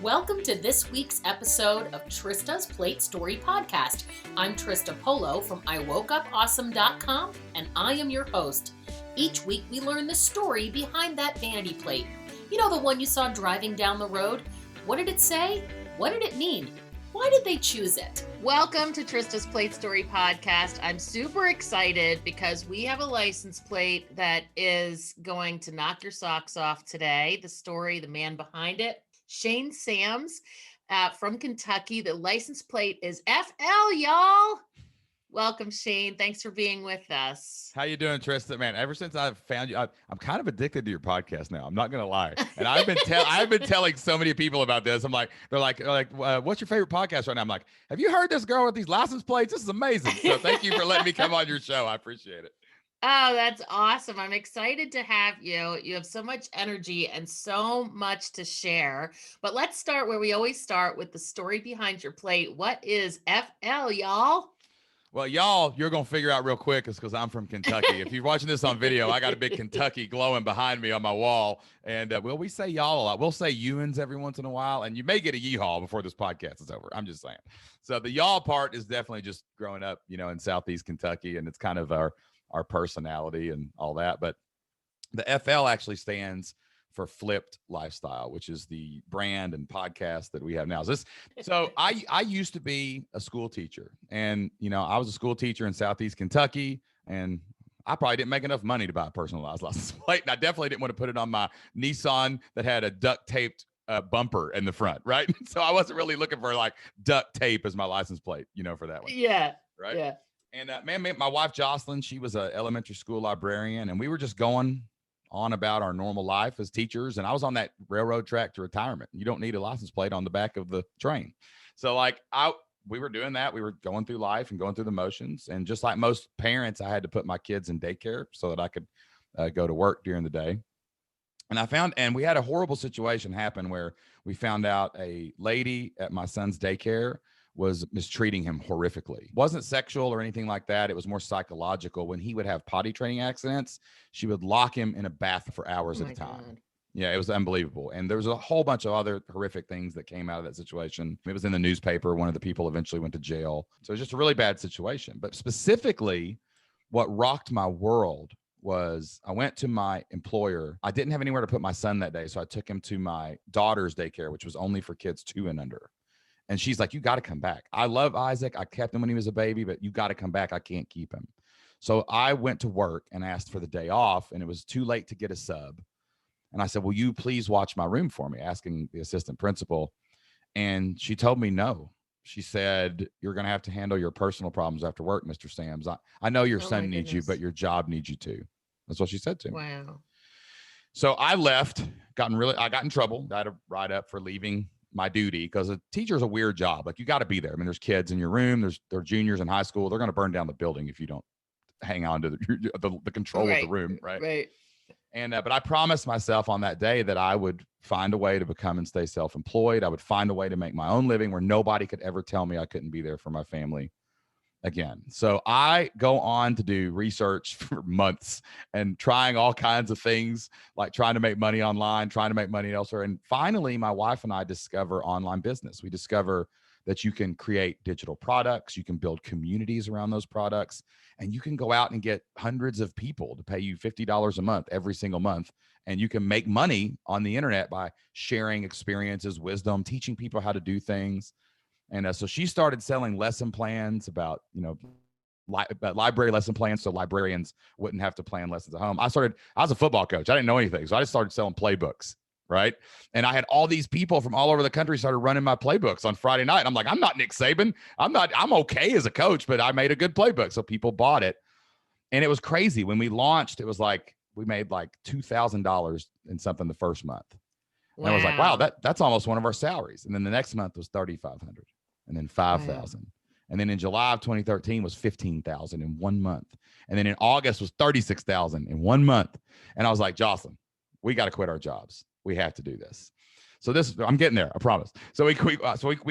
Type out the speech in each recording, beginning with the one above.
Welcome to this week's episode of Trista's Plate Story podcast. I'm Trista Polo from iwokeupawesome.com, and I am your host. Each week we learn the story behind that vanity plate. You know, the one you saw driving down the road? What did it say? What did it mean? Why did they choose it? Welcome to Trista's Plate Story podcast. I'm super excited because we have a license plate that is going to knock your socks off today. The story, the man behind it, Shane Sams from Kentucky. The license plate is FL, y'all. Welcome, Shane. Thanks for being with us. How you doing, Trista? Man, ever since I've found you, I'm kind of addicted to your podcast now. I'm not gonna lie, and I've been telling so many people about this. I'm like, they're like, what's your favorite podcast right now? I'm like, have you heard this girl with these license plates? This is amazing. So thank you for letting me come on your show. I appreciate it. Oh, that's awesome. I'm excited to have you. You have so much energy and so much to share. But let's start where we always start, with the story behind your plate. What is FL, y'all? Well, y'all, you're going to figure out real quick because I'm from Kentucky. If you're watching this on video, I got a big Kentucky glowing behind me on my wall. And we say y'all a lot. We'll say you'ns every once in a while. And you may get a yeehaw before this podcast is over. I'm just saying. So the y'all part is definitely just growing up, in Southeast Kentucky. And it's kind of our personality and all that. But the FL actually stands for Flipped Lifestyle, which is the brand and podcast that we have now. So I used to be a school teacher, and I was a school teacher in Southeast Kentucky, and I probably didn't make enough money to buy a personalized license plate, and I definitely didn't want to put it on my Nissan that had a duct taped bumper in the front, right? So I wasn't really looking for like duct tape as my license plate, for that one. Yeah. Right. Yeah. And my wife Jocelyn, she was an elementary school librarian, and we were just going on about our normal life as teachers. And I was on that railroad track to retirement. You don't need a license plate on the back of the train. So we were doing that. We were going through life and going through the motions. And just like most parents, I had to put my kids in daycare so that I could go to work during the day. And we had a horrible situation happen where we found out a lady at my son's daycare was mistreating him horrifically. It wasn't sexual or anything like that. It was more psychological. When he would have potty training accidents, she would lock him in a bath for hours at a time. God. Yeah, it was unbelievable. And there was a whole bunch of other horrific things that came out of that situation. It was in the newspaper. One of the people eventually went to jail. So it was just a really bad situation. But specifically, what rocked my world was I went to my employer. I didn't have anywhere to put my son that day, so I took him to my daughter's daycare, which was only for kids 2 and under. And she's like, you got to come back. I love Isaac. I kept him when he was a baby, but you got to come back. I can't keep him. So I went to work and asked for the day off, and it was too late to get a sub. And I said, will you please watch my room for me? Asking the assistant principal. And she told me no. She said, you're going to have to handle your personal problems after work, Mr. Sams. I know your son needs you, but your job needs you too. That's what she said to me. Wow. So I left, I got in trouble. I had to write up for leaving my duty, because a teacher is a weird job. Like, you got to be there. I mean, there's kids in your room. They're juniors in high school. They're going to burn down the building if you don't hang on to the control of the room. Right. And, but I promised myself on that day that I would find a way to become and stay self-employed. I would find a way to make my own living where nobody could ever tell me I couldn't be there for my family again. So I go on to do research for months and trying all kinds of things, like trying to make money online, trying to make money elsewhere. And finally, my wife and I discover online business. We discover that you can create digital products, you can build communities around those products, and you can go out and get hundreds of people to pay you $50 a month every single month. And you can make money on the internet by sharing experiences, wisdom, teaching people how to do things. And so she started selling lesson plans about library lesson plans, so librarians wouldn't have to plan lessons at home. I was a football coach. I didn't know anything. So I just started selling playbooks, right? And I had all these people from all over the country started running my playbooks on Friday night. I'm like, I'm not Nick Saban. I'm okay as a coach, but I made a good playbook. So people bought it. And it was crazy. When we launched, it was like, we made like $2,000 in something the first month. And I was like, wow, that's almost one of our salaries. And then the next month was $3,500, and then $5,000. Wow. And then in July of 2013 was $15,000 in 1 month. And then in August was $36,000 in 1 month. And I was like, Jocelyn, we got to quit our jobs. We have to do this. So I'm getting there, I promise. So we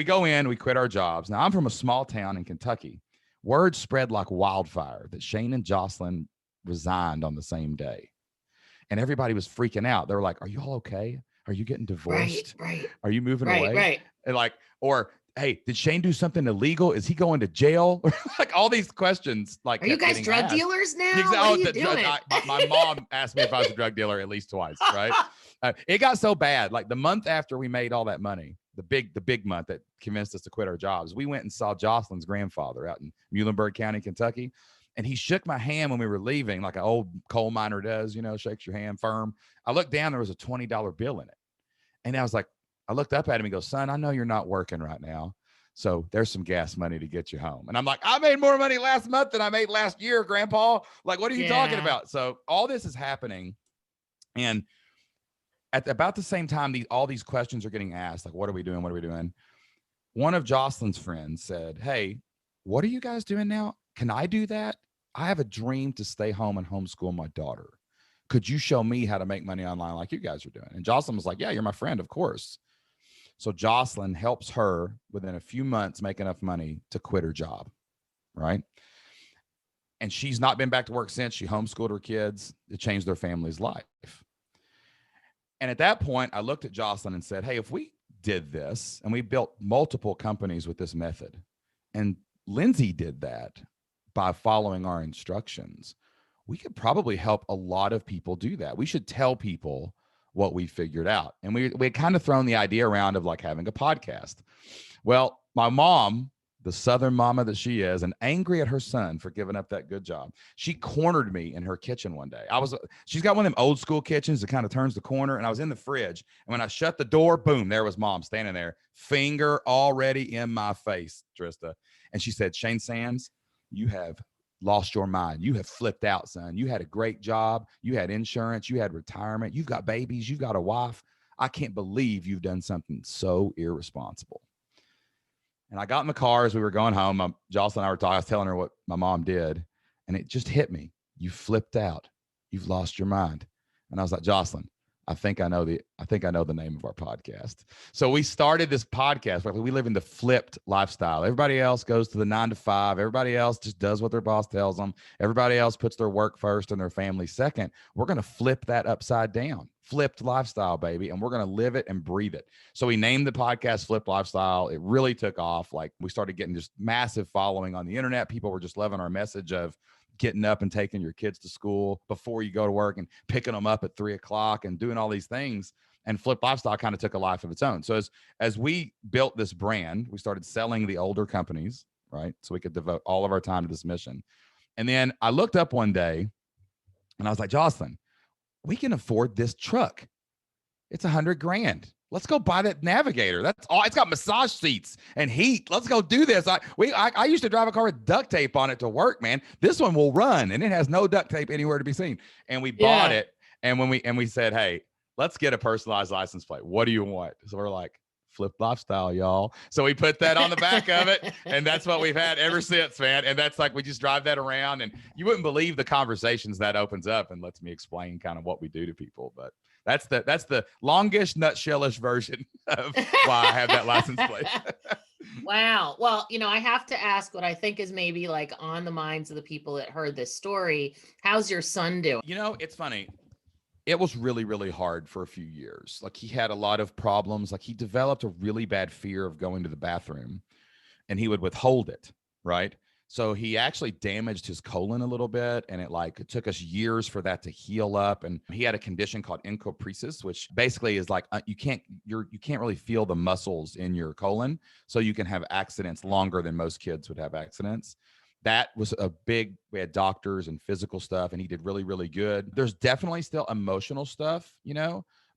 go in, we quit our jobs. Now, I'm from a small town in Kentucky. Word spread like wildfire that Shane and Jocelyn resigned on the same day. And everybody was freaking out. They were like, are you all okay? Are you getting Right, divorced? right, Are you moving right, away? right. And like, or hey, did Shane do something illegal? Is he going to jail? Like all these questions, like Are you kept guys getting drug asked. dealers now? Exactly. What Oh, are you doing? my mom asked me if I was a drug dealer at least twice, right? It got so bad. Like the month after we made all that money, the big month that convinced us to quit our jobs, we went and saw Jocelyn's grandfather out in Muhlenberg County, Kentucky. And he shook my hand when we were leaving, like an old coal miner does, shakes your hand firm. I looked down, there was a $20 bill in it. And I was like, I looked up at him and go, son, I know you're not working right now. So there's some gas money to get you home. And I'm like, I made more money last month than I made last year, Grandpa. Like, what are you talking about? So all this is happening. And at about the same time, all these questions are getting asked, like, what are we doing? What are we doing? One of Jocelyn's friends said, hey, what are you guys doing now? Can I do that? I have a dream to stay home and homeschool my daughter. Could you show me how to make money online like you guys are doing? And Jocelyn was like, yeah, you're my friend, of course. So Jocelyn helps her within a few months make enough money to quit her job, right? And she's not been back to work since. She homeschooled her kids. It changed their family's life. And at that point, I looked at Jocelyn and said, hey, if we did this and we built multiple companies with this method, and Lindsay did that by following our instructions, we could probably help a lot of people do that. We should tell people what we figured out. And we had kind of thrown the idea around of like having a podcast. Well, my mom, the Southern mama that she is, and angry at her son for giving up that good job, she cornered me in her kitchen one day. She's got one of them old school kitchens that kind of turns the corner, and I was in the fridge. And when I shut the door, boom, there was mom standing there, finger already in my face, Trista. And she said, Shane Sands, you have lost your mind. You have flipped out, son. You had a great job. You had insurance. You had retirement. You've got babies. You've got a wife. I can't believe you've done something so irresponsible. And I got in the car as we were going home. Jocelyn and I were talking. I was telling her what my mom did, and it just hit me. You flipped out. You've lost your mind. And I was like, Jocelyn, I think I know the name of our podcast. So we started this podcast. We live in the flipped lifestyle. Everybody else goes to the 9 to 5. Everybody else just does what their boss tells them. Everybody else puts their work first and their family second. We're going to flip that upside down. Flipped lifestyle, baby. And we're going to live it and breathe it. So we named the podcast Flipped Lifestyle. It really took off. Like we started getting just massive following on the internet. People were just loving our message of getting up and taking your kids to school before you go to work and picking them up at 3:00 and doing all these things. And Flipped Lifestyle kind of took a life of its own. So as we built this brand, we started selling the older companies, right? So we could devote all of our time to this mission. And then I looked up one day and I was like, Jocelyn, we can afford this truck. It's $100,000. Let's go buy that Navigator. That's all. It's got massage seats and heat. Let's go do this. I used to drive a car with duct tape on it to work, man. This one will run, and it has no duct tape anywhere to be seen. And we bought it. And when we said, hey, let's get a personalized license plate. What do you want? So we're like, Flipped Lifestyle, y'all. So we put that on the back of it, and that's what we've had ever since, man. And that's like we just drive that around, and you wouldn't believe the conversations that opens up and lets me explain kind of what we do to people. But that's the longest nutshellish version of why I have that license plate. Wow. Well, I have to ask what I think is maybe like on the minds of the people that heard this story. How's your son doing? It's funny. It was really, really hard for a few years. Like he had a lot of problems. Like he developed a really bad fear of going to the bathroom, and he would withhold it. Right. So he actually damaged his colon a little bit, and it took us years for that to heal up. And he had a condition called encopresis, which basically is like you can't really feel the muscles in your colon, so you can have accidents longer than most kids would have accidents. That was we had doctors and physical stuff, and he did really, really good. There's definitely still emotional stuff,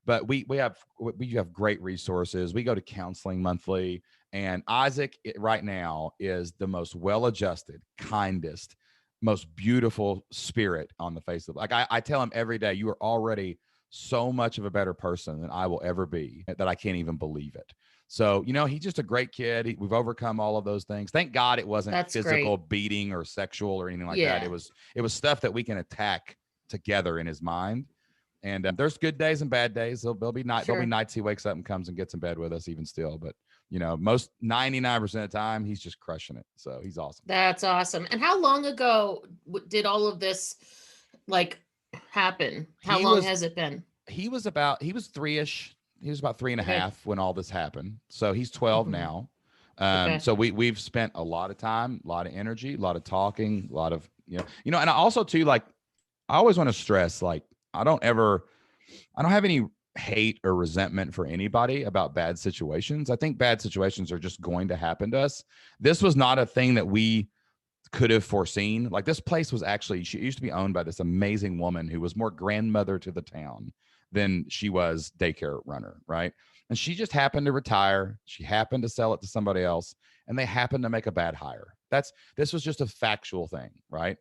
but we have great resources. We go to counseling monthly, and Isaac right now is the most well-adjusted, kindest, most beautiful spirit on the face of I tell him every day, you are already so much of a better person than I will ever be, that I can't even believe it. So, he's just a great kid. We've overcome all of those things. Thank God it wasn't physical beating or sexual or anything like that. It was stuff that we can attack together in his mind. And there's good days and bad days. There'll be nights he wakes up and comes and gets in bed with us even still. But, most 99% of the time, he's just crushing it. So he's awesome. That's awesome. And how long ago did all of this happen? How long has it been? He was 3-ish. He was about 3 and a Okay. half when all this happened. So he's 12 Mhm. now. Okay. So we've spent a lot of time, a lot of energy, a lot of talking, a lot of, and I also too, like, I always want to stress, like, I don't have any hate or resentment for anybody about bad situations. I think bad situations are just going to happen to us. This was not a thing that we could have foreseen. Like, this place was actually, she used to be owned by this amazing woman who was more grandmother to the town than she was daycare runner, right? And she just happened to retire. She happened to sell it to somebody else, and they happened to make a bad hire. This was just a factual thing, right?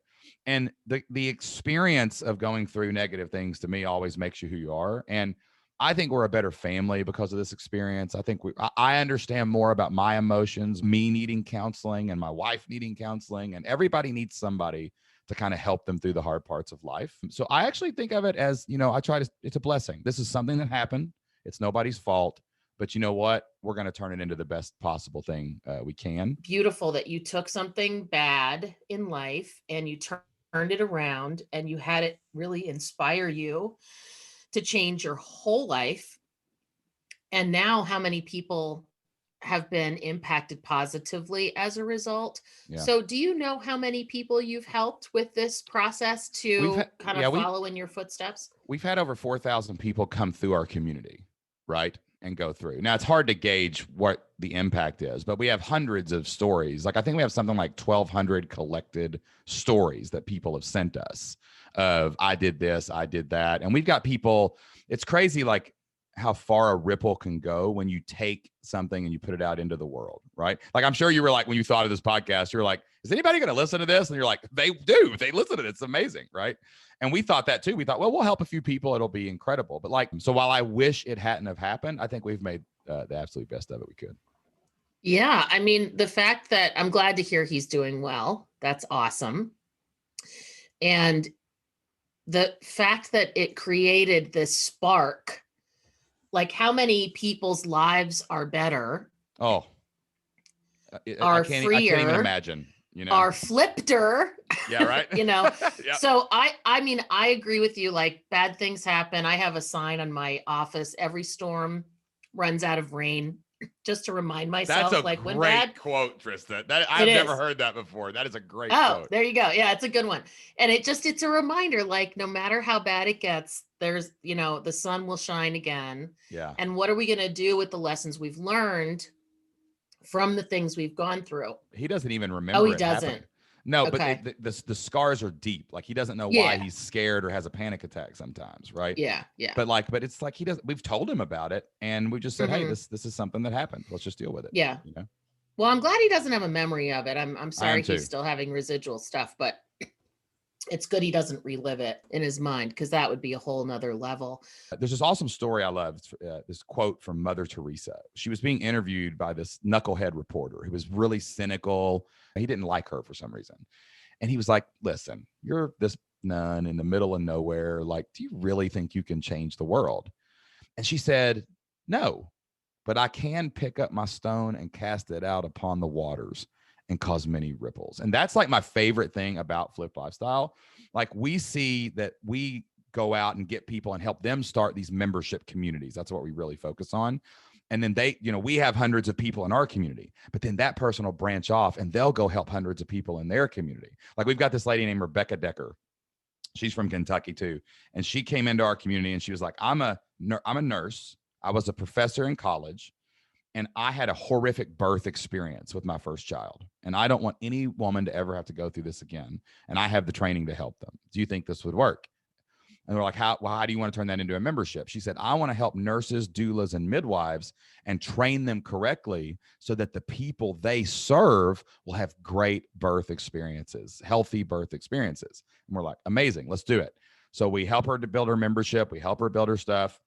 And the experience of going through negative things, to me, always makes you who you are. And I think we're a better family because of this experience. I think I understand more about my emotions, me needing counseling and my wife needing counseling, and everybody needs somebody to kind of help them through the hard parts of life. So I actually think of it as, it's a blessing. This is something that happened. It's nobody's fault, but you know what? We're going to turn it into the best possible thing we can. Beautiful that you took something bad in life and you turned it around and you had it really inspire you to change your whole life. And now how many people have been impacted positively as a result? Yeah. So do you know how many people you've helped with this process to kind of follow in your footsteps? We've had over 4,000 people come through our community, right? And go through. Now, it's hard to gauge what the impact is, but we have hundreds of stories. Like, I think we have something like 1,200 collected stories that people have sent us of, I did this, I did that. And we've got people, it's crazy, like, how far a ripple can go when you take something and you put it out into the world, right? Like, I'm sure you were like, when you thought of this podcast, you were like, is anybody going to listen to this? And you're like, they do. They listen to it. It's amazing, right? And we thought that too. We thought, well, we'll help a few people. It'll be incredible. But like, so while I wish it hadn't have happened, I think we've made the absolute best of it we could. Yeah. I mean, the fact that I'm glad to hear he's doing well, that's awesome. And the fact that it created this spark, like, how many people's lives are better? Oh, Are I can't freer, even imagine, are flipter. Yeah, right. Yep. So I mean, I agree with you. Like, bad things happen. I have a sign on my office: every storm runs out of rain, just to remind myself. That's a like, great when bad quote, Trista. I've never heard that before. That is a great quote. There you go. Yeah, it's a good one. And it's a reminder, like, no matter how bad it gets, there's, the sun will shine again. Yeah. And what are we going to do with the lessons we've learned from the things we've gone through? He doesn't even remember. He doesn't. Happening. No, Okay. but the scars are deep. Like, he doesn't know why he's scared or has a panic attack sometimes, right? Yeah, yeah. But it's like, we've told him about it, and we just said, hey, this is something that happened. Let's just deal with it. Yeah. Well, I'm glad he doesn't have a memory of it. I'm sorry he's still having residual stuff, but it's good he doesn't relive it in his mind, because that would be a whole nother level. There's this awesome story I love, this quote from Mother Teresa. She was being interviewed by this knucklehead reporter who was really cynical. He didn't like her for some reason. And he was like, listen, you're this nun in the middle of nowhere. Like, do you really think you can change the world? And she said, no, but I can pick up my stone and cast it out upon the waters and cause many ripples. And that's like my favorite thing about Flipped Lifestyle. Like, we see that we go out and get people and help them start these membership communities. That's what we really focus on. And then we have hundreds of people in our community, but then that person will branch off and they'll go help hundreds of people in their community. Like, we've got this lady named Rebecca Decker. She's from Kentucky too. And she came into our community and she was like, I'm a nurse. I was a professor in college, and I had a horrific birth experience with my first child. And I don't want any woman to ever have to go through this again. And I have the training to help them. Do you think this would work? And we're like, how do you want to turn that into a membership? She said, I want to help nurses, doulas, and midwives and train them correctly so that the people they serve will have great birth experiences, healthy birth experiences. And we're like, amazing, let's do it. So we help her to build her membership. We help her build her stuff.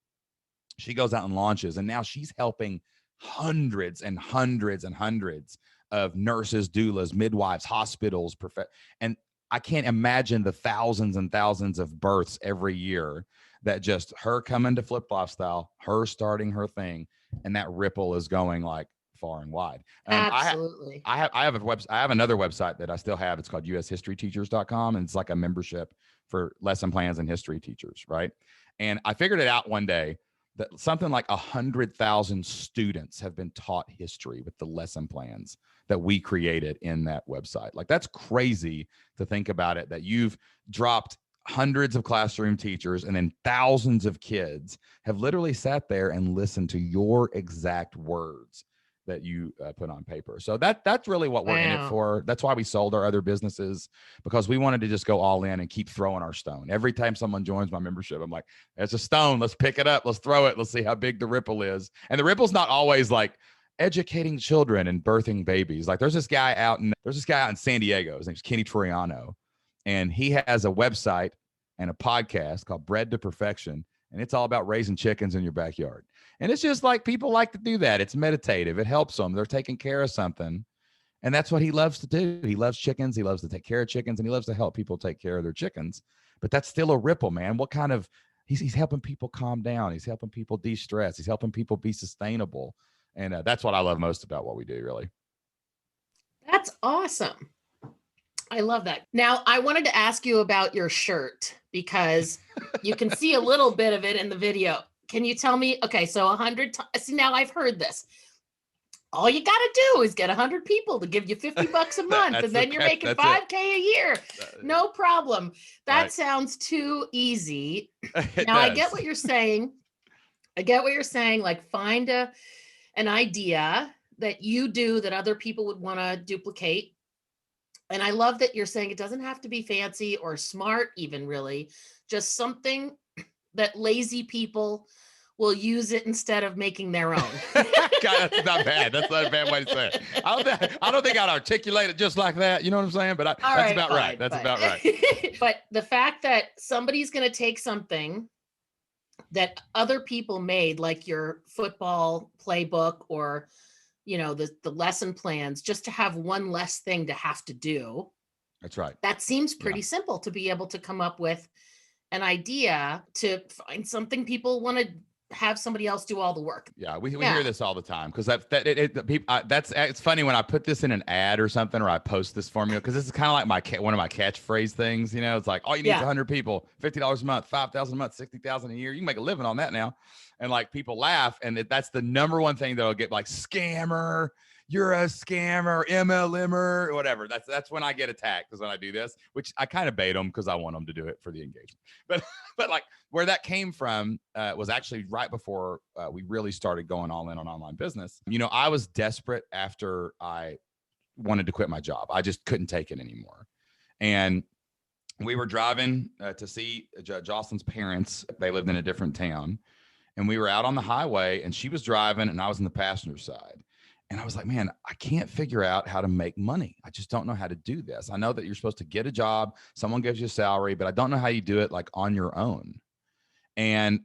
She goes out and launches, and now she's helping hundreds and hundreds and hundreds of nurses, doulas, midwives, hospitals, and I can't imagine the thousands and thousands of births every year that just her coming to Flip Lifestyle, her starting her thing, and that ripple is going like far and wide. Absolutely. I have another website that I still have. It's called ushistoryteachers.com, and it's like a membership for lesson plans and history teachers, right? And I figured it out one day that something like 100,000 students have been taught history with the lesson plans that we created in that website. Like, that's crazy to think about it, that you've dropped hundreds of classroom teachers and then thousands of kids have literally sat there and listened to your exact words that you put on paper. So that's really what we're in it for. That's why we sold our other businesses, because we wanted to just go all in and keep throwing our stone. Every time someone joins my membership, I'm like, it's a stone. Let's pick it up. Let's throw it. Let's see how big the ripple is. And the ripple's not always like educating children and birthing babies. Like, there's this guy out in San Diego. His name's Kenny Troiano. And he has a website and a podcast called Bread to Perfection. And it's all about raising chickens in your backyard. And it's just like, people like to do that. It's meditative. It helps them. They're taking care of something. And that's what he loves to do. He loves chickens. He loves to take care of chickens, and he loves to help people take care of their chickens. But that's still a ripple, man. What kind of, he's helping people calm down. He's helping people de-stress. He's helping people be sustainable. And that's what I love most about what we do, really. That's awesome. I love that. Now, I wanted to ask you about your shirt, because you can see a little bit of it in the video. Can you tell me, okay, so 100 times, see, now I've heard this. All you got to do is get 100 people to give you $50 a month, and then you're making $5K a year. No problem. That sounds too easy. Now, I get what you're saying. Like, find an idea that you do that other people would want to duplicate. And I love that you're saying it doesn't have to be fancy or smart, even, really, just something that lazy people will use it instead of making their own. God, that's not bad. That's not a bad way to say it. I don't think I'd articulate it just like that. You know what I'm saying? But that's about right. That's about right. But the fact that somebody's going to take something that other people made, like your football playbook or, you know, the lesson plans, just to have one less thing to have to do. That's right. That seems pretty simple, to be able to come up with an idea to find something people want to have somebody else do all the work. Yeah, we hear this all the time, because it's funny when I put this in an ad or something, or I post this formula, because this is kind of like one of my catchphrase things. You know, it's like, all you need is 100 people, $50 a month, $5,000 a month, $60,000 a year. You can make a living on that now. And like, people laugh, and that's the number one thing that'll get, like, scammer. You're a scammer, MLMer, or whatever. That's when I get attacked, is when I do this, which I kind of bait them because I want them to do it for the engagement. But like, where that came from was actually right before we really started going all in on online business. You know, I was desperate after I wanted to quit my job. I just couldn't take it anymore. And we were driving to see Jocelyn's parents. They lived in a different town. And we were out on the highway, and she was driving and I was in the passenger side. And I was like, man, I can't figure out how to make money. I just don't know how to do this. I know that you're supposed to get a job, someone gives you a salary, but I don't know how you do it, like, on your own. And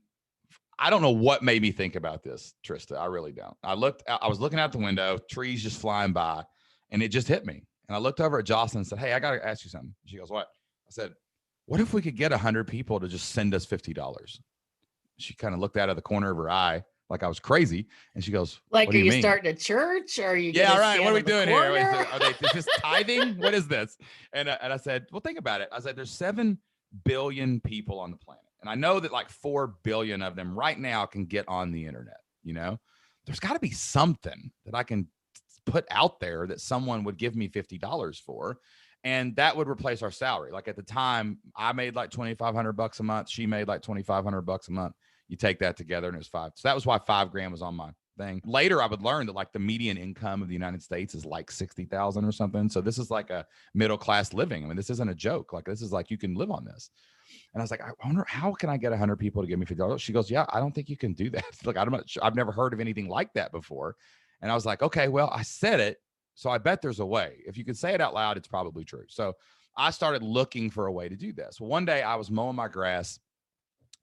I don't know what made me think about this, Trista. I really don't. I was looking out the window, trees just flying by, and it just hit me. And I looked over at Jocelyn and said, hey, I got to ask you something. She goes, what? I said, what if we could get 100 people to just send us $50? She kind of looked out of the corner of her eye like I was crazy. And she goes, like, what do are you you starting a church? Or are you? Yeah, right. What are we doing here? Are they just tithing? What is this? And I said, well, think about it. I said, there's 7 billion people on the planet. And I know that like 4 billion of them right now can get on the internet. You know, there's got to be something that I can put out there that someone would give me $50 for. And that would replace our salary. Like, at the time, I made like $2,500 a month. She made like $2,500 a month. You take that together, and it was $5,000. So that was why $5,000 was on my thing. Later, I would learn that like the median income of the United States is like $60,000 or something. So this is like a middle-class living. I mean, this isn't a joke. Like, this is like, you can live on this. And I was like, I wonder, how can I get 100 people to give me $50? She goes, yeah, I don't think you can do that. Like, I've never heard of anything like that before. And I was like, okay, well, I said it, so I bet there's a way. If you can say it out loud, it's probably true. So I started looking for a way to do this. Well, one day I was mowing my grass,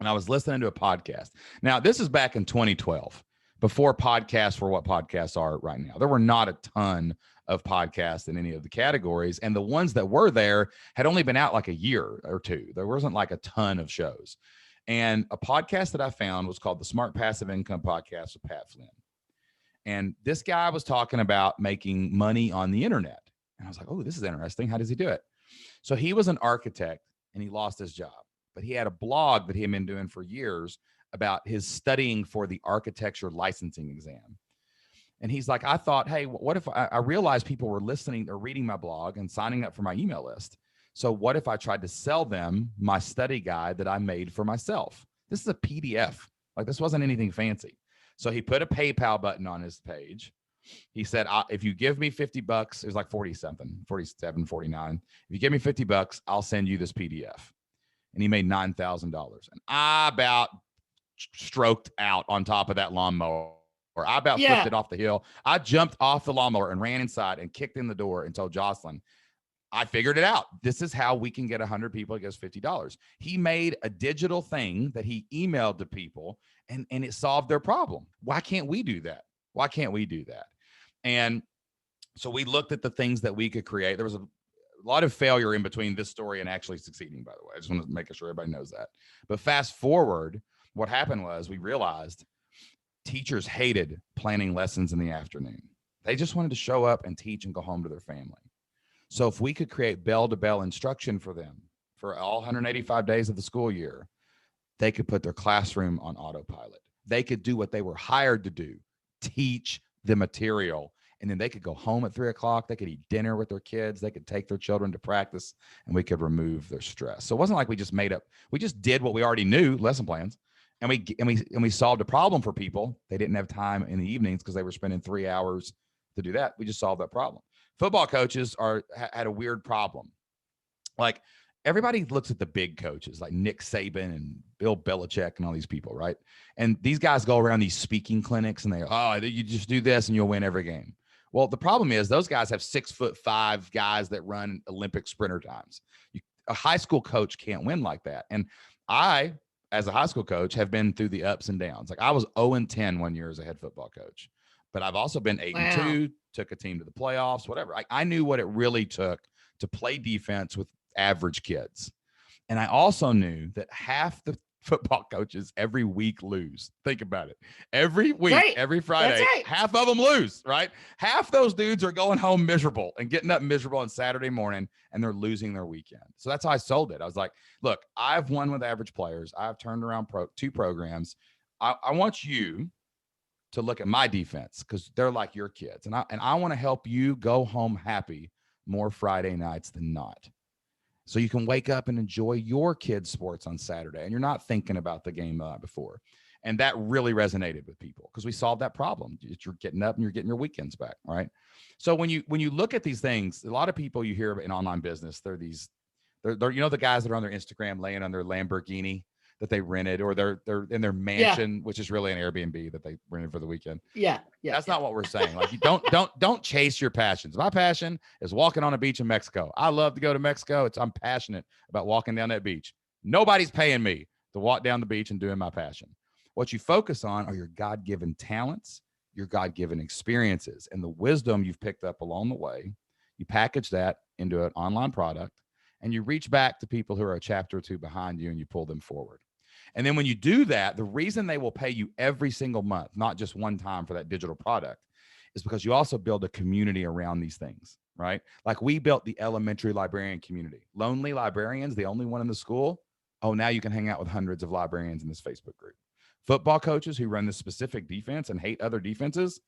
and I was listening to a podcast. Now, this is back in 2012, before podcasts were what podcasts are right now. There were not a ton of podcasts in any of the categories. And the ones that were there had only been out like a year or two. There wasn't like a ton of shows. And a podcast that I found was called the Smart Passive Income Podcast with Pat Flynn. And this guy was talking about making money on the internet. And I was like, oh, this is interesting. How does he do it? So he was an architect, and he lost his job. But he had a blog that he had been doing for years about his studying for the architecture licensing exam. And he's like, I thought, hey, what if I realized people were listening or reading my blog and signing up for my email list? So what if I tried to sell them my study guide that I made for myself? This is a PDF. Like, this wasn't anything fancy. So he put a PayPal button on his page. He said, if you give me $50, it was like 40 something, 47, 49. If you give me $50, I'll send you this PDF. And he made $9,000. And I about stroked out on top of that lawnmower. I about flipped it off the hill. I jumped off the lawnmower and ran inside and kicked in the door and told Jocelyn, I figured it out. This is how we can get 100 people to give us $50. He made a digital thing that he emailed to people, and it solved their problem. Why can't we do that? Why can't we do that? And so we looked at the things that we could create. There was a lot of failure in between this story and actually succeeding, by the way. I just want to make sure everybody knows that. But fast forward, what happened was we realized teachers hated planning lessons in the afternoon. They just wanted to show up and teach and go home to their family. So if we could create bell-to-bell instruction for them for all 185 days of the school year, they could put their classroom on autopilot. They could do what they were hired to do, teach the material, and then they could go home at 3 o'clock. They could eat dinner with their kids. They could take their children to practice, and we could remove their stress. So it wasn't like we just made up. We just did what we already knew, lesson plans, and we solved a problem for people. They didn't have time in the evenings because they were spending 3 hours to do that. We just solved that problem. Football coaches had a weird problem. Like, everybody looks at the big coaches like Nick Saban and Bill Belichick and all these people, right? And these guys go around these speaking clinics and you just do this and you'll win every game. Well, the problem is those guys have 6'5" guys that run Olympic sprinter times. A high school coach can't win like that. And I, as a high school coach, have been through the ups and downs. Like, I was 0-10 one year as a head football coach, but I've also been 8-2, took a team to the playoffs, whatever. I knew what it really took to play defense with average kids. And I also knew that half the football coaches every week lose. Think about it. Every week, every Friday, half of them lose, right? Half those dudes are going home miserable and getting up miserable on Saturday morning, and they're losing their weekend. So that's how I sold it. I was like, look, I've won with average players. I've turned around 2 programs. I want you to look at my defense because they're like your kids. And I want to help you go home happy more Friday nights than not. So you can wake up and enjoy your kids' sports on Saturday, and you're not thinking about the game before. And that really resonated with people because we solved that problem. You're getting up and you're getting your weekends back, right? So when you look at these things, a lot of people you hear in online business, they're the guys that are on their Instagram laying on their Lamborghini that they rented, or they're in their mansion, which is really an Airbnb that they rented for the weekend. That's not what we're saying. Like, you don't chase your passions. My passion is walking on a beach in Mexico. I love to go to Mexico. I'm passionate about walking down that beach. Nobody's paying me to walk down the beach and doing my passion. What you focus on are your God-given talents, your God-given experiences, and the wisdom you've picked up along the way. You package that into an online product, and you reach back to people who are a chapter or two behind you, and you pull them forward. And then when you do that, the reason they will pay you every single month, not just one time for that digital product, is because you also build a community around these things, right? Like, we built the elementary librarian community. Lonely librarians, the only one in the school. Oh, now you can hang out with hundreds of librarians in this Facebook group. Football coaches who run this specific defense and hate other defenses,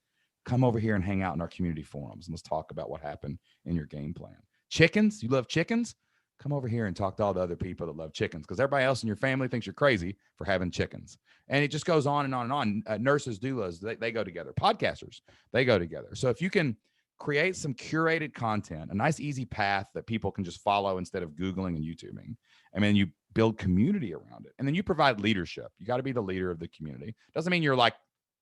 come over here and hang out in our community forums, and let's talk about what happened in your game plan. Chickens, you love chickens? Come over here and talk to all the other people that love chickens, because everybody else in your family thinks you're crazy for having chickens. And it just goes on and on and on. Nurses, doulas, they go together. Podcasters, they go together. So if you can create some curated content, a nice easy path that people can just follow instead of Googling and YouTubing, and then you build community around it. And then you provide leadership. You got to be the leader of the community. Doesn't mean you're like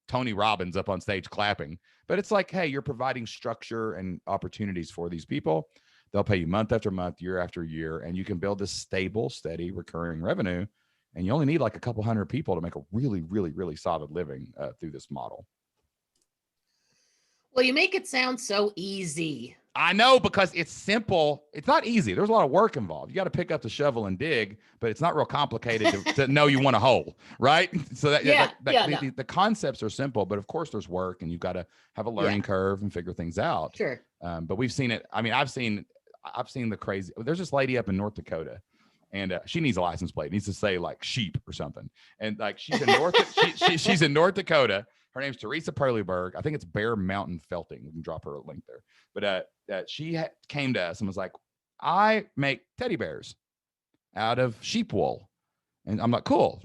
Tony Robbins up on stage clapping, but it's like, hey, you're providing structure and opportunities for these people. They'll pay you month after month, year after year, and you can build this stable, steady, recurring revenue. And you only need like a couple hundred people to make a really, really, really solid living through this model. Well, you make it sound so easy. I know, because it's simple. It's not easy. There's a lot of work involved. You got to pick up the shovel and dig, but it's not real complicated to know you want a hole, right? So the concepts are simple, but of course there's work, and you've got to have a learning curve and figure things out. Sure. But we've seen it. I mean, I've seen the crazy. There's this lady up in North Dakota. And she needs a license plate. It needs to say like sheep or something. And like she's in she's in North Dakota. Her name's Teresa Perleyberg. I think it's Bear Mountain Felting. We can drop her a link there. But she came to us and was like, I make teddy bears out of sheep wool. And I'm like, cool.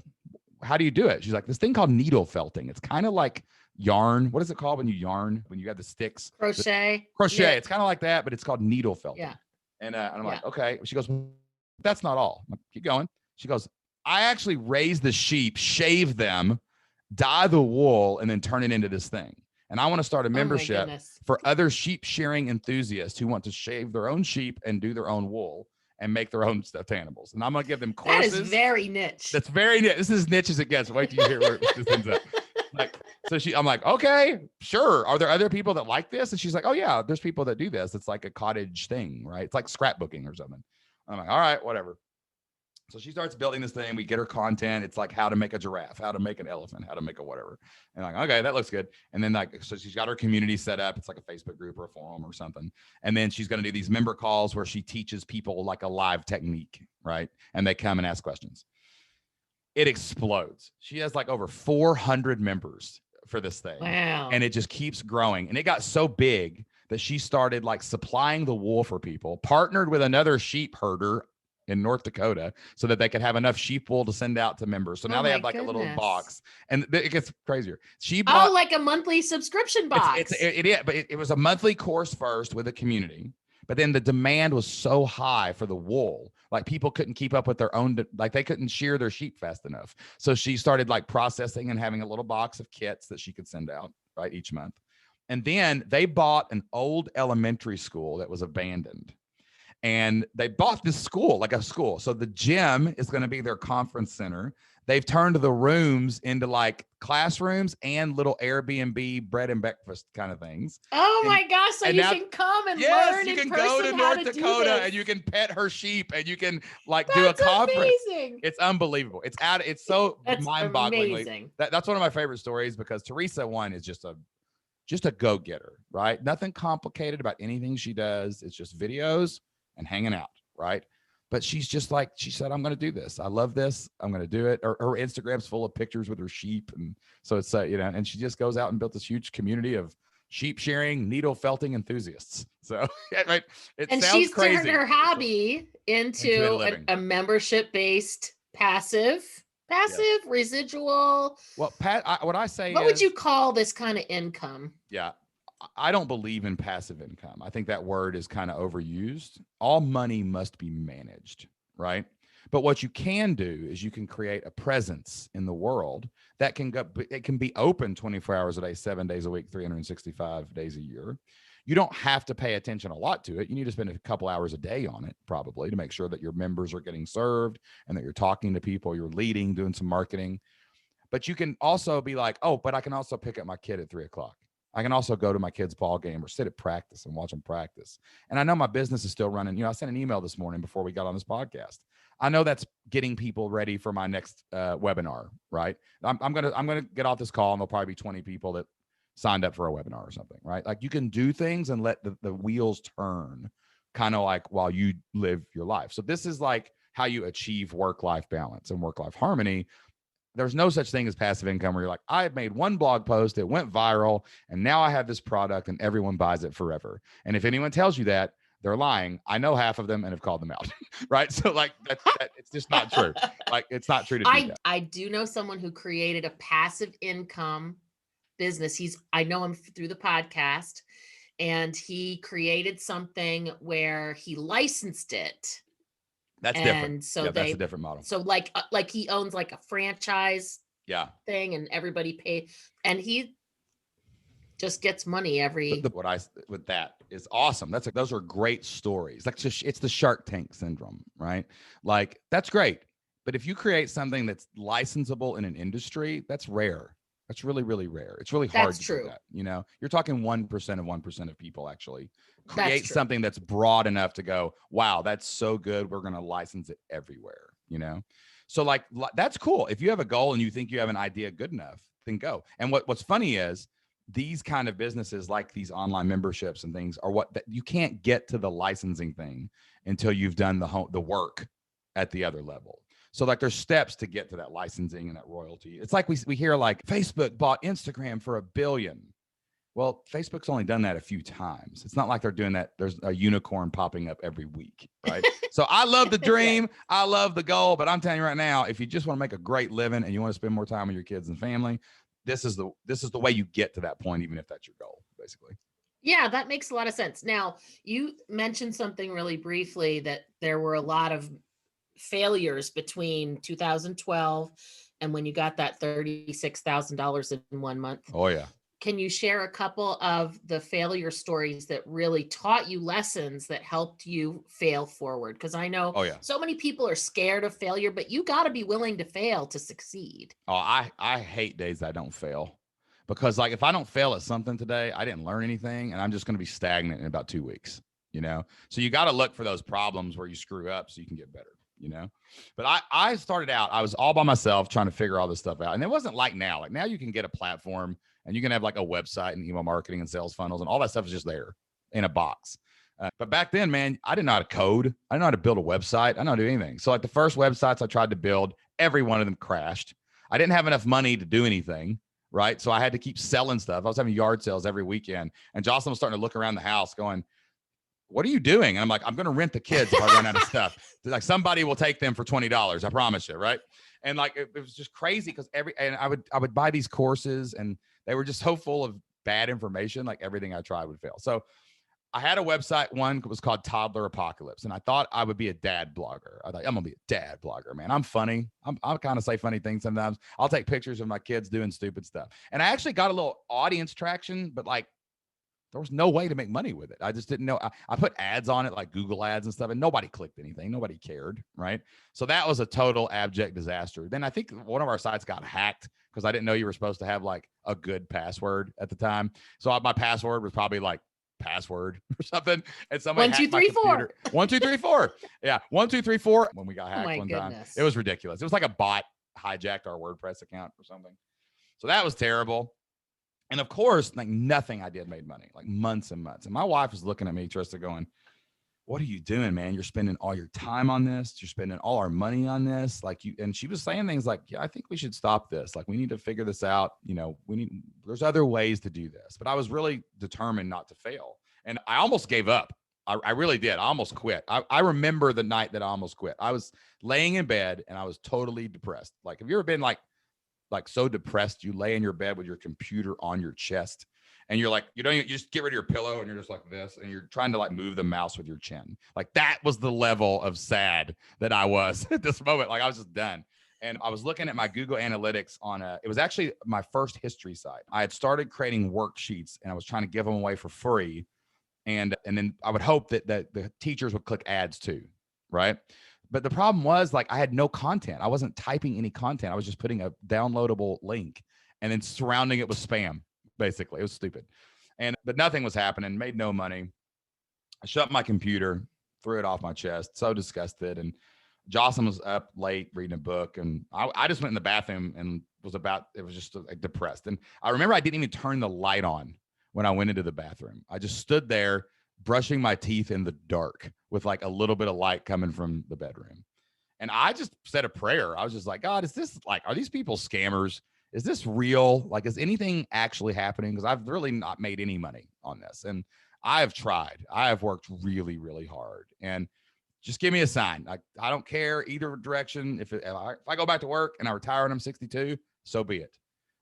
How do you do it? She's like, this thing called needle felting. It's kind of like yarn. What is it called when you yarn, when you have the sticks? Crochet. Crochet. Yeah. It's kind of like that, but it's called needle felting. Yeah. And I'm like, okay. She goes, that's not all. I'm like, keep going. She goes, I actually raise the sheep, shave them, dye the wool, and then turn it into this thing. And I want to start a membership for other sheep shearing enthusiasts who want to shave their own sheep and do their own wool and make their own stuffed animals. And I'm going to give them courses. That is very niche. That's very niche. This is as niche as it gets. Wait till you hear where this ends up. Like, I'm like, okay, sure. Are there other people that like this? And she's like, oh yeah, there's people that do this. It's like a cottage thing, right? It's like scrapbooking or something. I'm like, all right, whatever. So she starts building this thing. We get her content. It's like how to make a giraffe, how to make an elephant, how to make a whatever. And like, okay, that looks good. And then so she's got her community set up. It's like a Facebook group or a forum or something. And then she's going to do these member calls where she teaches people like a live technique, right? And they come and ask questions. It explodes. She has like over 400 members for this thing. Wow. And it just keeps growing. And it got so big that she started like supplying the wool for people, partnered with another sheep herder in North Dakota so that they could have enough sheep wool to send out to members. So now they have like a little box, and it gets crazier. She bought like a monthly subscription box. It was a monthly course first with a community, but then the demand was so high for the wool, like people couldn't keep up with their own, like they couldn't shear their sheep fast enough. So she started like processing and having a little box of kits that she could send out right each month. And then they bought an old elementary school that was abandoned. And they bought this school, like a school. So the gym is going to be their conference center. They've turned the rooms into like classrooms and little Airbnb bread and breakfast kind of things. Oh my gosh. So you can come and learn in person. Yes, you can go to North Dakota and you can pet her sheep and you can like do a conference. Amazing. It's unbelievable. It's so mind-boggling. That's one of my favorite stories because Teresa is just a go-getter, right? Nothing complicated about anything she does. It's just videos and hanging out, right? But she's just like, she said, I'm going to do this. I love this. I'm going to do it. Her Instagram's full of pictures with her sheep. And so it's, and she just goes out and built this huge community of sheep shearing, needle felting enthusiasts. So right, she's crazy. Turned her hobby into a membership-based passive, yes. Residual. Well, Pat, what would you call this kind of income? Yeah. I don't believe in passive income. I think that word is kind of overused. All money must be managed, right? But what you can do is you can create a presence in the world that it can be open 24 hours a day, 7 days a week, 365 days a year. You don't have to pay attention a lot to it. You need to spend a couple hours a day on it, probably, to make sure that your members are getting served and that you're talking to people, you're leading, doing some marketing. But you can also be like, oh, but I can also pick up my kid at 3:00. I can also go to my kid's ball game or sit at practice and watch them practice. And I know my business is still running. I sent an email this morning before we got on this podcast. I know that's getting people ready for my next webinar, right? I'm gonna get off this call and there'll probably be 20 people that signed up for a webinar or something, right? Like you can do things and let the wheels turn kind of like while you live your life. So this is like how you achieve work-life balance and work-life harmony. There's no such thing as passive income where you're like, I've made one blog post, it went viral, and now I have this product and everyone buys it forever. And if anyone tells you that, they're lying. I know half of them and have called them out, right? So like that it's just not true. Like it's not true to do that. I do know someone who created a passive income business. I know him through the podcast, and he created something where he licensed it. That's different. So that's a different model. So like he owns like a franchise thing and everybody pay, and he just gets money every. With that is awesome. Those are great stories. Like it's the Shark Tank syndrome, right? Like that's great. But if you create something that's licensable in an industry, that's rare. That's really, really rare. It's really hard to do that. You're talking 1% of 1% of people actually create something that's broad enough to go, wow, that's so good. We're going to license it everywhere, So like, that's cool. If you have a goal and you think you have an idea good enough, then go. And what's funny is these kind of businesses, like these online memberships and things, are you can't get to the licensing thing until you've done the work at the other level. So like there's steps to get to that licensing and that royalty. It's like we hear like Facebook bought Instagram for $1 billion. Well, Facebook's only done that a few times. It's not like they're doing that. There's a unicorn popping up every week, right? So I love the dream. I love the goal, but I'm telling you right now, if you just want to make a great living and you want to spend more time with your kids and family, this is the way you get to that point, even if that's your goal, basically. Yeah, that makes a lot of sense. Now, you mentioned something really briefly that there were a lot of failures between 2012 and when you got that $36,000 in 1 month. Oh, yeah. Can you share a couple of the failure stories that really taught you lessons that helped you fail forward? Because I know so many people are scared of failure, but you got to be willing to fail to succeed. Oh, I hate days I don't fail, because like if I don't fail at something today, I didn't learn anything, and I'm just going to be stagnant in about 2 weeks, you know? So you got to look for those problems where you screw up so you can get better, you know? But I started out, I was all by myself trying to figure all this stuff out. And it wasn't like now. Like now you can get a platform and you can have like a website and email marketing and sales funnels, and all that stuff is just there in a box. But back then, man, I didn't know how to code. I didn't know how to build a website. I didn't know how to do anything. So like the first websites I tried to build, every one of them crashed. I didn't have enough money to do anything, right? So I had to keep selling stuff. I was having yard sales every weekend. And Jocelyn was starting to look around the house going, what are you doing? And I'm like, I'm going to rent the kids if I run out of stuff. Like somebody will take them for $20. I promise you. Right. And like, it was just crazy because I would buy these courses and they were just so full of bad information. Like everything I tried would fail. So I had a website. One was called Toddler Apocalypse. And I thought I would be a dad blogger. I thought I'm going to be a dad blogger, man. I'm funny. I'll kind of say funny things sometimes. I'll take pictures of my kids doing stupid stuff. And I actually got a little audience traction, but like, there was no way to make money with it. I just didn't know. I put ads on it, like Google ads and stuff, and nobody clicked anything. Nobody cared, right? So that was a total abject disaster. Then I think one of our sites got hacked because I didn't know you were supposed to have like a good password at the time. So my password was probably like password or something. And somebody 1 2 3 4. 1 2 3 4. Yeah, 1 2 3 4. When we got hacked one time, goodness. it was ridiculous. It was like a bot hijacked our WordPress account or something. So that was terrible. And of course, like nothing I did made money, like months and months. And my wife was looking at me, Trista, going, what are you doing, man? You're spending all your time on this. You're spending all our money on this. And she was saying things like, yeah, I think we should stop this. Like, we need to figure this out. You know, there's other ways to do this. But I was really determined not to fail. And I almost gave up. I really did. I almost quit. I remember the night that I almost quit. I was laying in bed and I was totally depressed. Like, have you ever been like so depressed you lay in your bed with your computer on your chest and you're like, you just get rid of your pillow and you're just like this and you're trying to like move the mouse with your chin. Like that was the level of sad that I was at this moment. Like I was just done. And I was looking at my Google Analytics it was actually my first history site. I had started creating worksheets and I was trying to give them away for free. And then I would hope that the teachers would click ads too. Right. But the problem was like I had no content. I wasn't typing any content. I was just putting a downloadable link and then surrounding it with spam. Basically, it was stupid. But nothing was happening. Made no money. I shut my computer, threw it off my chest. So disgusted. And Jocelyn was up late reading a book, and I just went in the bathroom and it was just like depressed. And I remember I didn't even turn the light on when I went into the bathroom. I just stood there brushing my teeth in the dark with like a little bit of light coming from the bedroom. And I just said a prayer. I was just like, God, are these people scammers? Is this real? Like, is anything actually happening? Because I've really not made any money on this. And I have tried. I have worked really, really hard. And just give me a sign. I don't care either direction. If I go back to work and I retire when I'm 62, so be it.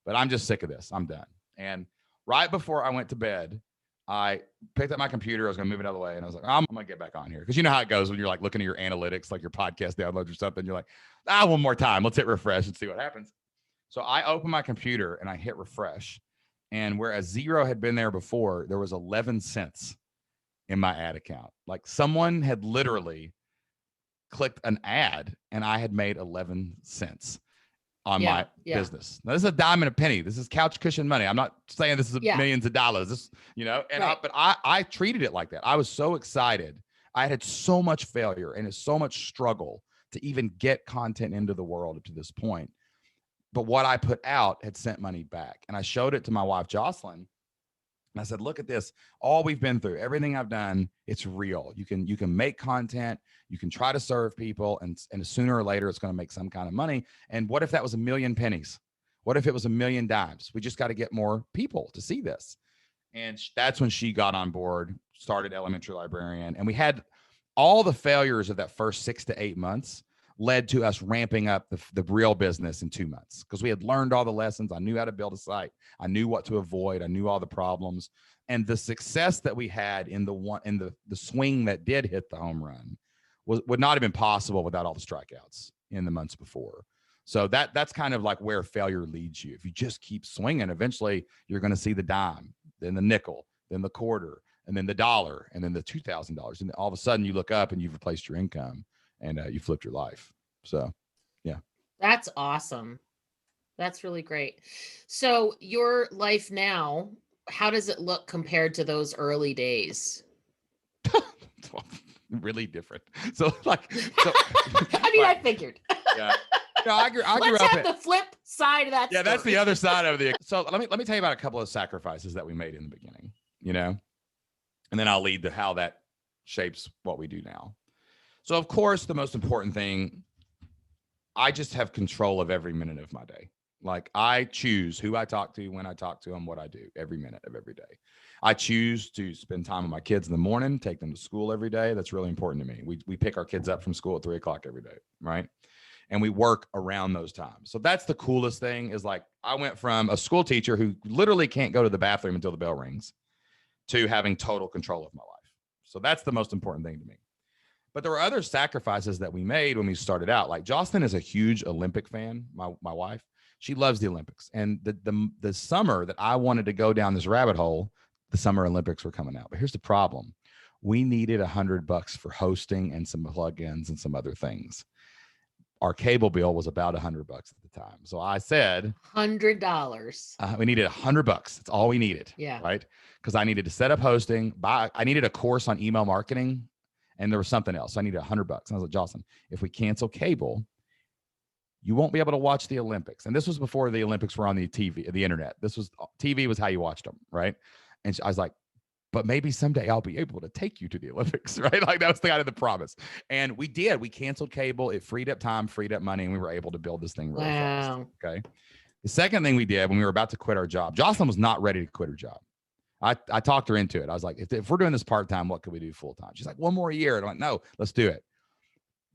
But I'm just sick of this. I'm done. And right before I went to bed, I picked up my computer. I was going to move it out of the way. And I was like, I'm going to get back on here. Because you know how it goes when you're like looking at your analytics, like your podcast downloads or something. You're like, one more time. Let's hit refresh and see what happens. So I opened my computer and I hit refresh. And whereas 0 had been there before, there was 11 cents in my ad account. Like someone had literally clicked an ad and I had made 11 cents on my business. Now, this is a dime and a penny. This is couch cushion money. I'm not saying this is millions of dollars. This, but I treated it like that. I was so excited. I had so much failure and so much struggle to even get content into the world up to this point. But what I put out had sent money back. And I showed it to my wife, Jocelyn. And I said, look at this, all we've been through, everything I've done, it's real. You can make content, you can try to serve people, and sooner or later it's going to make some kind of money. And what if that was a million pennies? What if it was a million dimes? We just got to get more people to see this. And that's when she got on board, started Elementary Librarian. And we had all the failures of that first 6 to 8 months led to us ramping up the real business in 2 months, because we had learned all the lessons. I knew how to build a site. I knew what to avoid. I knew all the problems. And the success that we had in the swing that did hit the home run would not have been possible without all the strikeouts in the months before. So that's kind of like where failure leads you. If you just keep swinging, eventually you're going to see the dime, then the nickel, then the quarter, and then the dollar, and then the $2,000. And all of a sudden you look up and you've replaced your income, and you flipped your life. So, yeah. That's awesome. That's really great. So your life now, how does it look compared to those early days? Really different. So I mean, I figured. Yeah. No, I grew Let's up have the flip side of that. Yeah, story. that's the other side of the. So let me tell you about a couple of sacrifices that we made in the beginning, and then I'll lead to how that shapes what we do now. So of course, the most important thing, I just have control of every minute of my day. Like, I choose who I talk to, when I talk to them, what I do every minute of every day. I choose to spend time with my kids in the morning, take them to school every day. That's really important to me. We pick our kids up from school at 3:00 every day, right? And we work around those times. So that's the coolest thing, is like, I went from a school teacher who literally can't go to the bathroom until the bell rings to having total control of my life. So that's the most important thing to me. But there were other sacrifices that we made when we started out. Like, Jocelyn is a huge Olympic fan, my wife. She loves the Olympics. And the summer that I wanted to go down this rabbit hole, the Summer Olympics were coming out. But here's the problem. We needed $100 for hosting and some plugins and some other things. Our cable bill was about $100 at the time. So I said $100. We needed $100. That's all we needed. Yeah. Right. Because I needed to set up hosting, I needed a course on email marketing, and there was something else. So I needed $100. And I was like, Jocelyn, if we cancel cable, you won't be able to watch the Olympics. And this was before the Olympics were on the TV, the internet. TV was how you watched them. Right. And I was like, but maybe someday I'll be able to take you to the Olympics, right? Like, that was the kind of the promise. And we did. We canceled cable. It freed up time, freed up money, and we were able to build this thing really fast. Okay. The second thing we did when we were about to quit our job, Jocelyn was not ready to quit her job. I talked her into it. I was like, if we're doing this part-time, what could we do full-time? She's like, one more year. And I'm like, no, let's do it.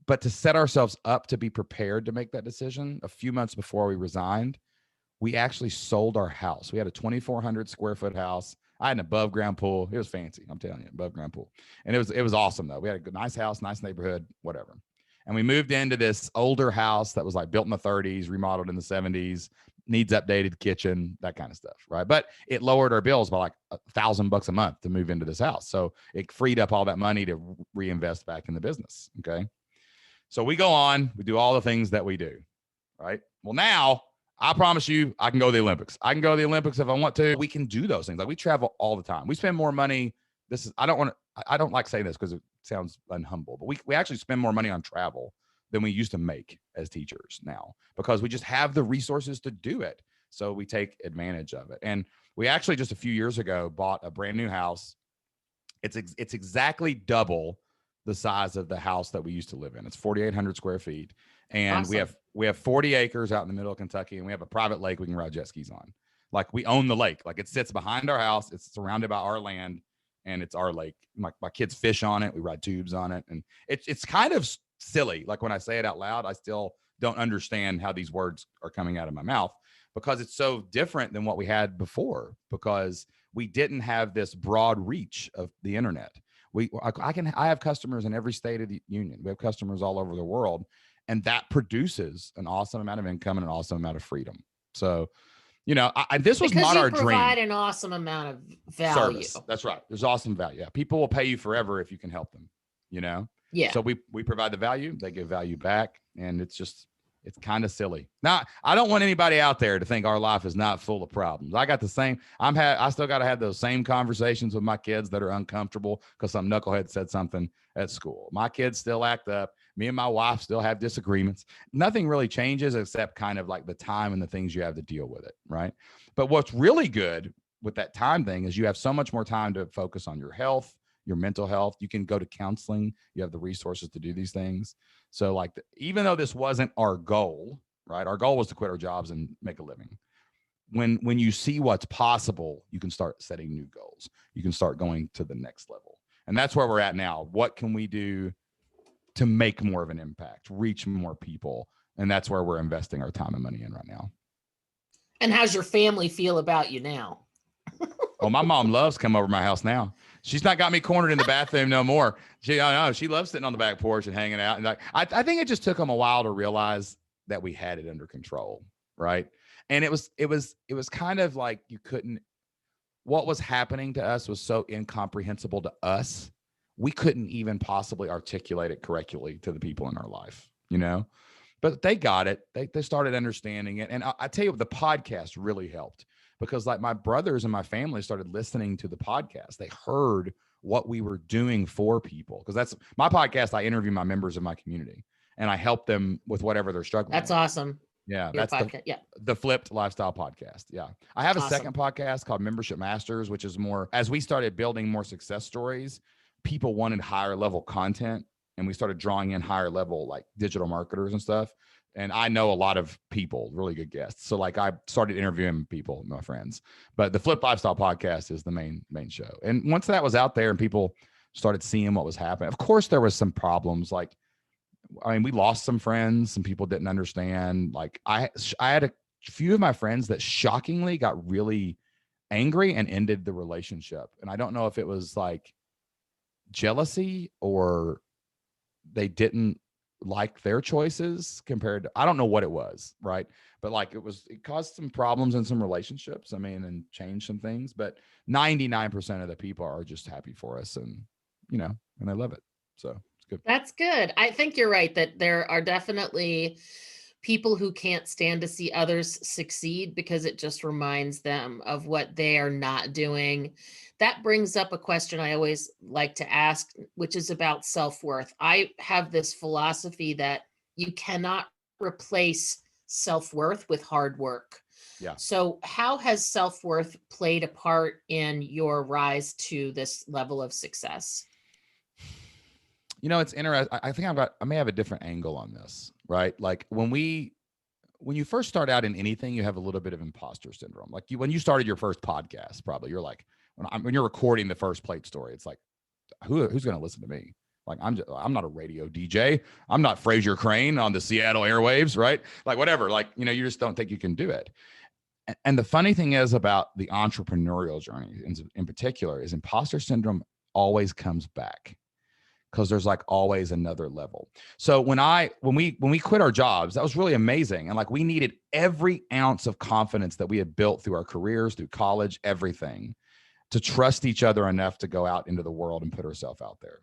But to set ourselves up to be prepared to make that decision, a few months before we resigned, we actually sold our house. We had a 2,400 square foot house. I had an above ground pool. It was fancy. I'm telling you, above ground pool. And it was awesome though. We had a good, nice house, nice neighborhood, whatever. And we moved into this older house that was like built in the 30s, remodeled in the 70s, needs updated kitchen, that kind of stuff. Right. But it lowered our bills by like $1,000 a month to move into this house. So it freed up all that money to reinvest back in the business. Okay. So we go on, we do all the things that we do. Right. Well, now, I promise you, I can go to the Olympics. I can go to the Olympics if I want to. We can do those things. Like, we travel all the time. We spend more money. I don't like saying this because it sounds unhumble, but we actually spend more money on travel than we used to make as teachers now, because we just have the resources to do it. So we take advantage of it. And we actually just a few years ago bought a brand new house. It's exactly double the size of the house that we used to live in. It's 4,800 square feet. And awesome. we have 40 acres out in the middle of Kentucky, and we have a private lake we can ride jet skis on. Like, we own the lake. Like, it sits behind our house. It's surrounded by our land, and it's our lake. My kids fish on it. We ride tubes on it. And it's kind of silly. Like, when I say it out loud, I still don't understand how these words are coming out of my mouth, because it's so different than what we had before, because we didn't have this broad reach of the internet. I have customers in every state of the union. We have customers all over the world. And that produces an awesome amount of income and an awesome amount of freedom. So, this was not our dream. Provide an awesome amount of value. Service. That's right. There's awesome value. Yeah. People will pay you forever if you can help them, Yeah. So we provide the value, they give value back. And it's kind of silly. Now, I don't want anybody out there to think our life is not full of problems. I got the same, I still got to have those same conversations with my kids that are uncomfortable because some knucklehead said something at school. My kids still act up. Me and my wife still have disagreements. Nothing really changes except kind of like the time and the things you have to deal with it. Right. But what's really good with that time thing is you have so much more time to focus on your health, your mental health. You can go to counseling. You have the resources to do these things. So like, even though this wasn't our goal, right? Our goal was to quit our jobs and make a living. When you see what's possible, you can start setting new goals. You can start going to the next level. And that's where we're at now. What can we do to make more of an impact, reach more people? And that's where we're investing our time and money in right now. And how's your family feel about you now? Oh, my mom loves coming over to my house now. She's not got me cornered in the bathroom no more. She loves sitting on the back porch and hanging out. And like, I think it just took them a while to realize that we had it under control, right? And it was kind of like what was happening to us was so incomprehensible to us. We couldn't even possibly articulate it correctly to the people in our life, but they got it. They started understanding it. And I tell you, the podcast really helped, because like my brothers and my family started listening to the podcast. They heard what we were doing for people. Because that's my podcast. I interview my members of my community and I help them with whatever they're struggling with. That's awesome. Yeah. Your That's podcast. the Flipped Lifestyle Podcast. Yeah. I have a Awesome. second podcast called Membership Masters, which is more, as we started building more success stories, people wanted higher level content. And we started drawing in higher level, like digital marketers and stuff. And I know a lot of people, really good guests. So like I started interviewing people, my friends, but the Flip Lifestyle Podcast is the main show. And once that was out there and people started seeing what was happening, of course there was some problems. Like, we lost some friends, some people didn't understand. Like I had a few of my friends that shockingly got really angry and ended the relationship. And I don't know if it was like jealousy or they didn't like their choices compared to, I don't know what it was, right? But like it caused some problems in some relationships, and changed some things, but 99% of the people are just happy for us and they love it. So it's good. That's good. I think you're right that there are definitely people who can't stand to see others succeed because it just reminds them of what they are not doing. That brings up a question I always like to ask, which is about self-worth. I have this philosophy that you cannot replace self-worth with hard work. Yeah. So how has self-worth played a part in your rise to this level of success? It's interesting. I think I may have a different angle on this, right? Like when you first start out in anything, you have a little bit of imposter syndrome. Like when you started your first podcast, probably you're like, when you're recording the first Plate Story, it's like, who's going to listen to me? Like I'm not a radio DJ. I'm not Fraser Crane on the Seattle airwaves, right? Like whatever. Like you just don't think you can do it. And the funny thing is about the entrepreneurial journey, in particular, is imposter syndrome always comes back, because there's like always another level. So when we quit our jobs, that was really amazing. And like we needed every ounce of confidence that we had built through our careers, through college, everything, to trust each other enough to go out into the world and put ourselves out there.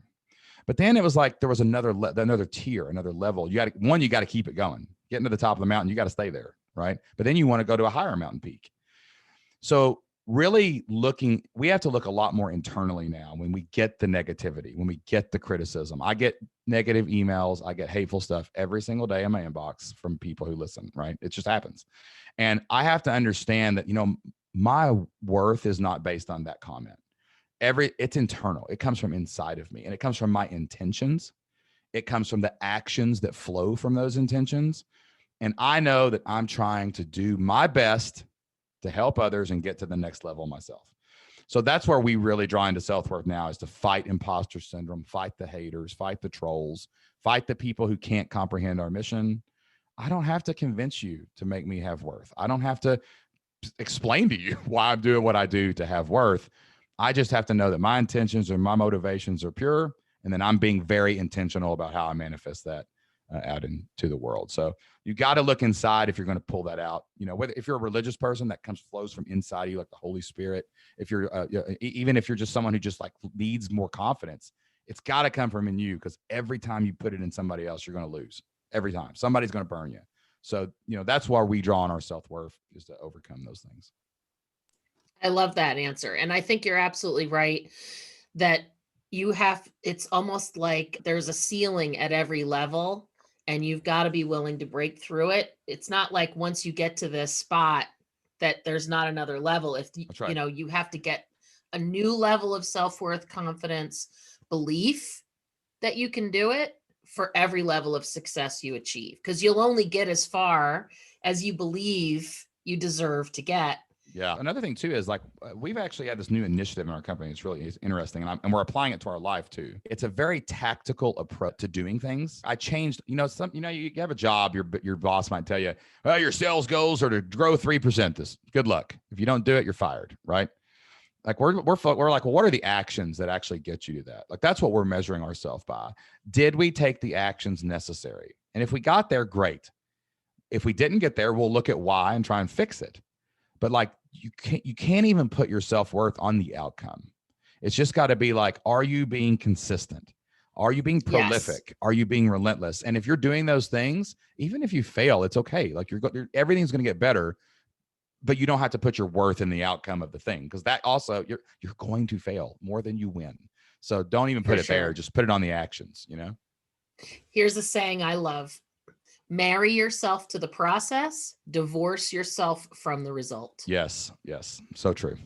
But then it was like there was another tier, another level. You got to keep it going. Getting to the top of the mountain, you got to stay there, right? But then you want to go to a higher mountain peak. So really we have to look a lot more internally now when we get the negativity, when we get the criticism. I get negative emails, I get hateful stuff every single day in my inbox from people who listen, right? It just happens. And I have to understand that, my worth is not based on that comment. It's internal. It comes from inside of me, and it comes from my intentions. It comes from the actions that flow from those intentions. And I know that I'm trying to do my best to help others and get to the next level myself. So that's where we really draw into self-worth now, is to fight imposter syndrome, fight the haters, fight the trolls, fight the people who can't comprehend our mission. I don't have to convince you to make me have worth. I don't have to explain to you why I'm doing what I do to have worth. I just have to know that my intentions or my motivations are pure. And then I'm being very intentional about how I manifest that out into the world. So you got to look inside if you're going to pull that out. If you're a religious person, that flows from inside you, like the Holy Spirit. If you're even if you're just someone who just like needs more confidence, it's got to come from in you, because every time you put it in somebody else, you're going to lose. Every time somebody's going to burn you. So that's why we draw on our self-worth, is to overcome those things. I love that answer. And I think you're absolutely right that it's almost like there's a ceiling at every level, and you've got to be willing to break through it. It's not like once you get to this spot, that there's not another level. If That's right. you know, you have to get a new level of self-worth, confidence, belief that you can do it for every level of success you achieve, because you'll only get as far as you believe you deserve to get. Yeah. Another thing too is like we've actually had this new initiative in our company. It's interesting, and we're applying it to our life too. It's a very tactical approach to doing things. I changed, you have a job. Your boss might tell you, "Well, your sales goals are to grow 3%. This good luck. If you don't do it, you're fired." Right? Like we're like, well, what are the actions that actually get you to that? Like that's what we're measuring ourselves by. Did we take the actions necessary? And if we got there, great. If we didn't get there, we'll look at why and try and fix it. But like you can't even put your self-worth on the outcome. It's just got to be like, are you being consistent? Are you being prolific? Yes. Are you being relentless? And if you're doing those things, even if you fail, it's okay. Like everything's going to get better, but you don't have to put your worth in the outcome of the thing, because that also you're going to fail more than you win. So don't even put it there. Just put it on the actions, Here's a saying I love. Marry yourself to the process, divorce yourself from the result. Yes. So true.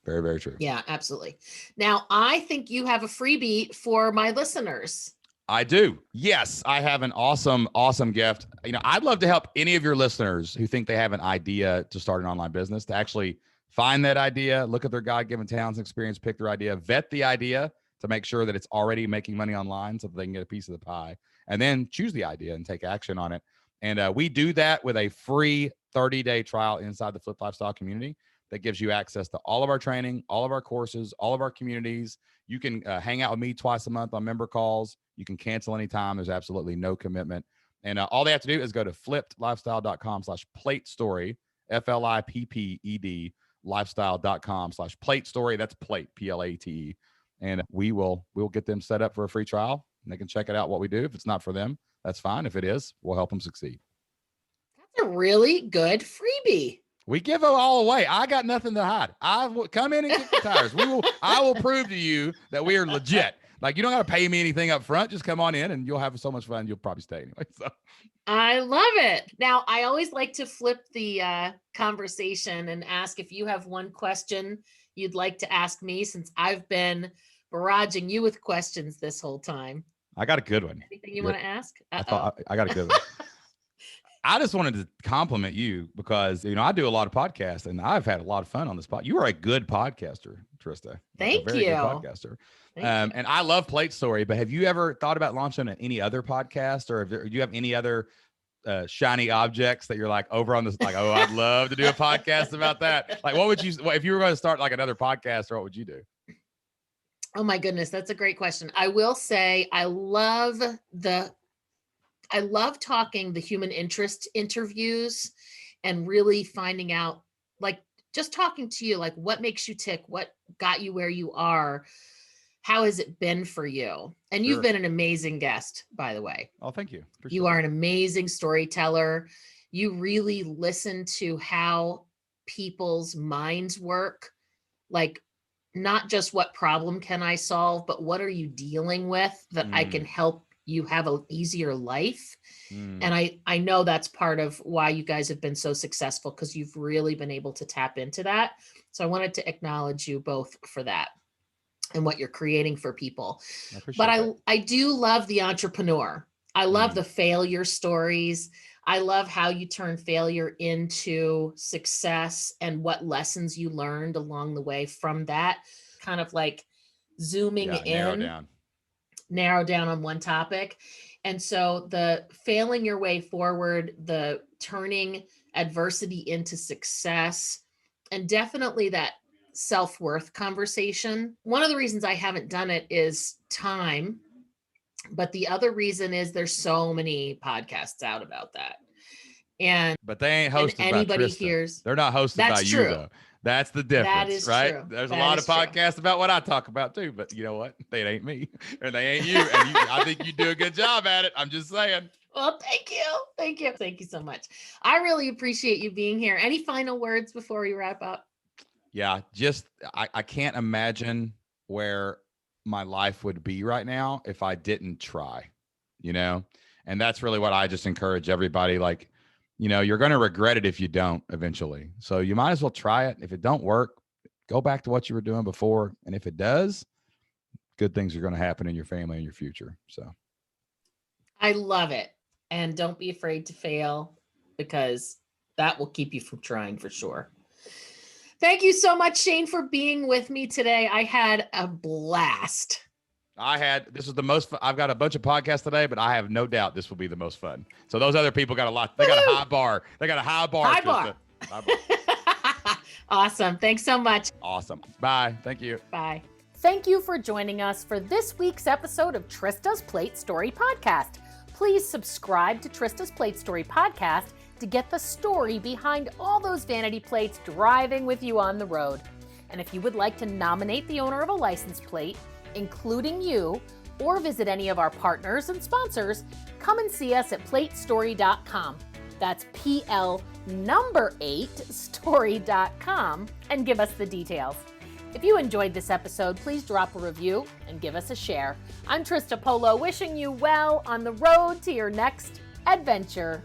Very, very true. Yeah, absolutely. Now, I think you have a freebie for my listeners. I do. Yes, I have an awesome gift. I'd love to help any of your listeners who think they have an idea to start an online business to actually find that idea, look at their God-given talents and experience, pick their idea, vet the idea to make sure that it's already making money online so that they can get a piece of the pie, and then choose the idea and take action on it. And we do that with a free 30-day trial inside the Flip Lifestyle community that gives you access to all of our training, all of our courses, all of our communities. You can hang out with me twice a month on member calls. You can cancel anytime. There's absolutely no commitment. And all they have to do is go to flippedlifestyle.com/platesstory, FLIPPED, lifestyle.com/platesstory. That's plate, PLATE. And we'll get them set up for a free trial, and they can check it out, what we do. If it's not for them, that's fine. If it is, we'll help them succeed. That's a really good freebie. We give it all away. I got nothing to hide. I will come in and kick the tires. I will prove to you that we are legit. Like, you don't got to pay me anything up front. Just come on in and you'll have so much fun. You'll probably stay anyway. So I love it. Now, I always like to flip the conversation and ask if you have one question you'd like to ask me, since I've been barraging you with questions this whole time. I got a good one. Anything you want to ask? I got a good one. I just wanted to compliment you because, I do a lot of podcasts and I've had a lot of fun on this podcast. You are a good podcaster, Trista. Thank you. Good podcaster. And I love Plate Story, but have you ever thought about launching any other podcast, or do you have any other shiny objects that you're like over on this, like, oh, I'd love to do a podcast about that? Like, if you were going to start like another podcast, or what would you do? Oh my goodness. That's a great question. I will say, I love talking the human interest interviews and really finding out, like, just talking to you, like, what makes you tick? What got you where you are? How has it been for you? And you've been an amazing guest, by the way. Oh, thank you. You are an amazing storyteller. You really listen to how people's minds work. Like, not just what problem can I solve, but what are you dealing with that I can help you have an easier life. And I know that's part of why you guys have been so successful, because you've really been able to tap into that. So I wanted to acknowledge you both for that and what you're creating for people. I do love the entrepreneur. I love the failure stories. I love how you turn failure into success and what lessons you learned along the way from that, kind of like zooming in. Narrow down on one topic. And so the failing your way forward, the turning adversity into success, and definitely that self-worth conversation. One of the reasons I haven't done it is time, but the other reason is there's so many podcasts out about that. But they ain't hosted by Trista. They're not hosted by you, though. That's the difference, that is right? True. There's a lot of podcasts about what I talk about too, but you know what? They ain't me, and they ain't you. And I think you do a good job at it. I'm just saying. Well, thank you so much. I really appreciate you being here. Any final words before we wrap up? Yeah, I can't imagine where my life would be right now if I didn't try, and that's really what I just encourage everybody. Like, you're going to regret it if you don't eventually. So you might as well try it. If it don't work, go back to what you were doing before. And if it does, good things are going to happen in your family and your future. So I love it. And don't be afraid to fail, because that will keep you from trying for sure. Thank you so much, Shane, for being with me today. I had a blast. This was the most fun. I've got a bunch of podcasts today, but I have no doubt this will be the most fun. So those other people got a lot. They got a high bar. They got a high bar. High bar. Awesome. Thanks so much. Awesome. Bye. Thank you. Bye. Thank you for joining us for this week's episode of Trista's Plate Story Podcast. Please subscribe to Trista's Plate Story Podcast to get the story behind all those vanity plates driving with you on the road. And if you would like to nominate the owner of a license plate, including you, or visit any of our partners and sponsors, come and see us at platestory.com. That's PL8STORY.com, and give us the details. If you enjoyed this episode, please drop a review and give us a share. I'm Trista Polo, wishing you well on the road to your next adventure.